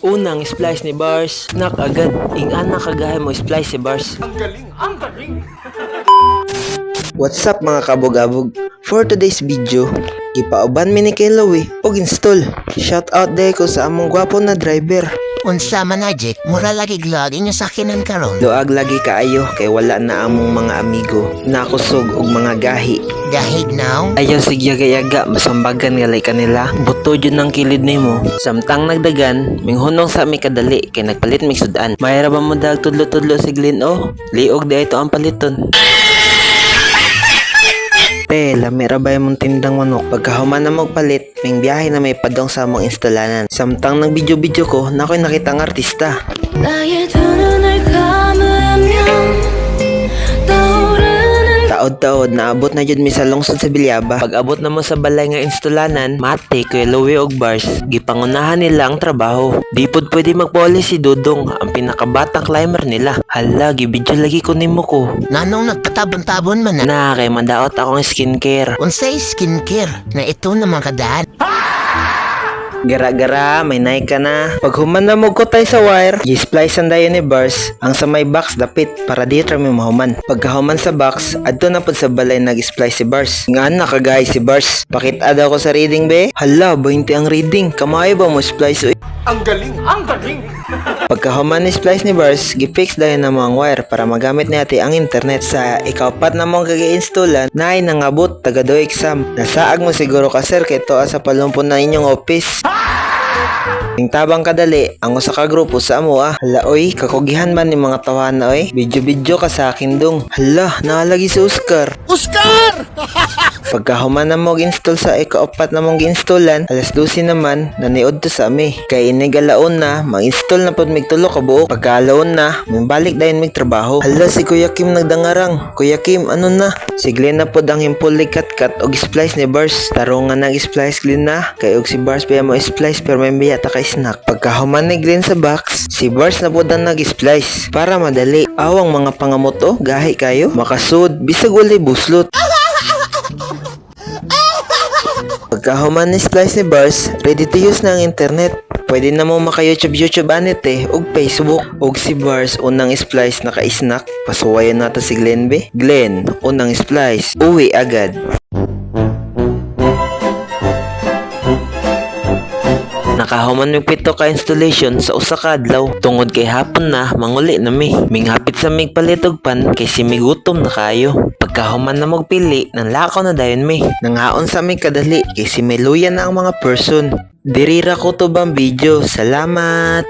Unang splice ni Bars, nak agad. Ingana kagahay mo splice si Bars. Ang galing! Ang galing! What's up mga kabog-abog? For today's video, ipauban mi ni kay Lowy og install. Shout out day ko sa among gwapo na driver. Unsa man Ajik, mura lagi glog inyo sakinan karon. Luag lagi kaayo kay wala na among mga amigo. Nakusog og mga gahi. Gahig now? Ayaw sigyaga-yaga, masambagan galay kanila. Buto yun ng kilid nimo. Samtang nagdagan, minghunong sa mi kadali, kay nagpalit mig sudan. Mayra ba mo dag tudlo-tudlo si Glenn o? Liog di ito ang paliton. Te, lamira ba yung tindang manok? Pagkahuman na magpalit, may biyahe na may padong sa among instalanan. Samtang nag-video-video ko, na ako'y nakitang artista. 나의 두 눈을 감으면 떠오르는 Taod-taod, naabot na yun mi sa lungsod sa Bilyaba. Pag abot na mo sa balay nga instalanan, mate kuya Lowy og Bars, gipangunahan nila ang trabaho. Di pod pwede magpoli si Dudong, ang pinakabatang climber nila. Hala, gibidyo lagi ko nimo ko. Nanong nagpatabon-tabon man na. Na, kay mandaot akong skincare. Unsay skincare na ito naman kadaan. Gara-gara, may naik ka na. Pag human na mo ko tayo sa wire, gi-splice ang dayon ni Bars, ang sa may box dapit para di tra mi mahuman. Pagkahuman sa box, adto na pod sa balay nag-splice si Bars. Nga na kagay si Bars. Pakita daw ko sa reading be. Hala, 20 ang reading. Kamay ba mo splice oy? Ang galing! Ang galing! Pagkahuman ni splice ni Bars, gi-fix dayon na mga wire para magamit natin ang internet sa ikaupat na mong kagi-installan na ay nangabot taga do exam. Nasaag mo siguro ka sir kay toa sa palumpon na inyong office. Ning tabang kadali, ang usa ka grupo sa amo Hala oy, kakugihan man ni mga tawana oy. Video-video ka sa akin dong. Hala, naalagi si Oscar. Oscar! Pagkahuman na mo install sa ikaapat na mong ginstallan, alas 12 naman, naniod to sa ami. Kay inigalaon na, mag-install na pod mig tulo ka buok. Pagkalaon na, may balik dayon mig trabaho. Hala, si Kuya Kim nagdangarang. Kuya Kim, ano na? Si Glenn na pod ang himpulig kat-kat og splice ni Bars. Tarungan nag-splice Glenn na. Kay og si Bars pa mo splice pero may biya ta ka snack. Pagkahuman ni Glenn sa box, si Bars na pod ang nag-splice. Para madali. Awang mga pangamoto, gahi kayo. Makasud, bisag walay buslot. Pagkahuman ni splice ni Bars, ready to use na ang internet. Pwede na mo maka-YouTube anit og Facebook. Og si Bars, unang splice naka-snack. Pasuwayan nato si Glenn be. Glenn, unang splice, uwi agad. Nakahuman mig pito ka installation sa usa ka adlaw. Tungod kay hapon na, manguli na mi. Minghapit sa mig palitog pan kay si migutom na kayo. Pagkahuman na magpili, nanlakaw na dayon mi. Nanghaon sa aming kadali kay si Meluya na ang mga person. Dirira ko to bang video. Salamat!